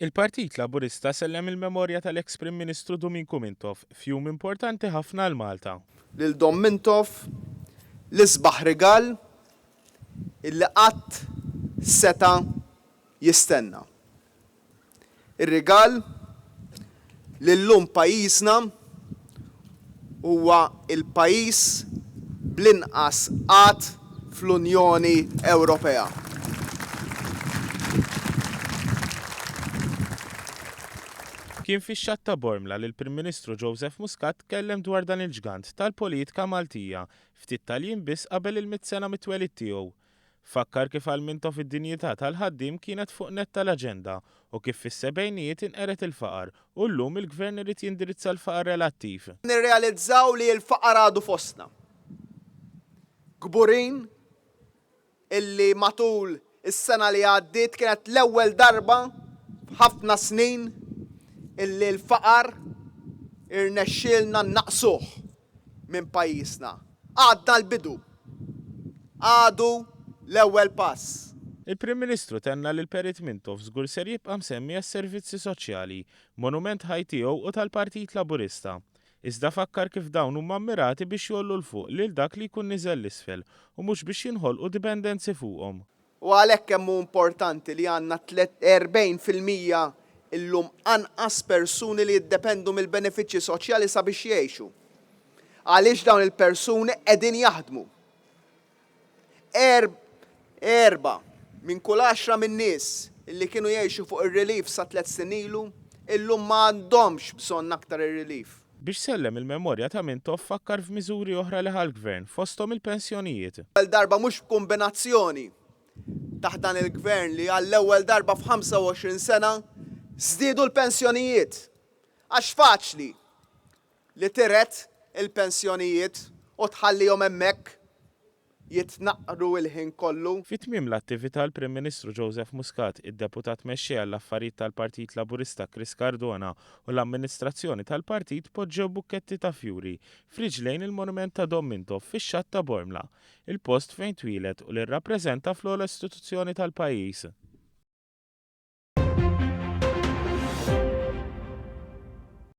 Il-Partit Laburista sellem il-memorja tal-eks Prim Ministru Dominiku Mintov f'jum importanti ħafna għal Malta. Lil Dom Mintov l-isbaħ rigal illi qatt seta jistenna. Ir-rigal li llum pajjiżna huwa il-pajjiż bl-inqas qatt fl-Unjoni Ewropea. Kien fix-xatt ta' Bormla li l-Prim Ministru Joseph Muscat tkellem dwar dan il-ġgant tal-politika Maltija ftit tal-jiem biss qabel il-100 sena mit-twelid tiegħu. Fakkar kif għal Mintov id-dinjità tal-ħaddiem kienet fuq nett tal-aġenda u kif fis-sebgħinijiet inqeret il-faqar u llum il-Gvern irid jindirizza l-faqar relattiv. Nirrealizzaw li l-faqar għadu fostna. Gburin illi matul is-sena li għaddiet kienet l-ewwel darba f'ħafna snin illi l-faqar irnexxielna naqsuh minn pajjiżna. Għadna l-bidu. Għadu l-ewwel pass. Il-Prim Ministru tenna li l-Perit Mintov żgur ser jibqa' msemmi għas-servizzi soċjali, monument ħaj tiegħu u tal-Partit Laburista. Iżda fakkar kif dawn huma mmirati biex jollu l-fuq lil dak li jkun niżel l-isfel u mhux biex jinħolqu dipendenzi fuqhom. U għalhekk hemm importanti li għandna 40% illum anqas persuni li jiddependu mill-benefiċċji soċjali sabiex jgħixu. Għaliex dawn il-persuni qegħdin jaħdmu. Erba' minn kull 10 min-nies illi kienu jgħixu fuq ir-relief sa 3 snin ilu, illum m'għandhomx bżonn aktar ir-relief. Biex sellem il-memorja ta' Mintov fakkar f'miżuri oħra li ħall-Gvern fosthom il-pensjonijiet. Darba mhux kombinazzjoni taħt dan il-Gvern li għall-ewwel darba f'25 sena żdiedu l-pensjonijiet. Għax faċli li tiret il-pensjonijiet u tħallihom hemmhekk jitnaqqru l-ħin kollu. Fit-tmiem l-attività l-Prim Ministru Joseph Muscat, id-deputat mexxej għall-affarijiet tal-Partit Laburista Chris Cardona u l-amministrazzjoni tal-partit poġġew bukketti ta' fjuri f'riġlejn il-monument ta' Dom Mintov fix-xatt ta' Bormla, il-post fejn twieled u li rrappreżenta fl-ogħla istituzzjoni tal-pajjiż.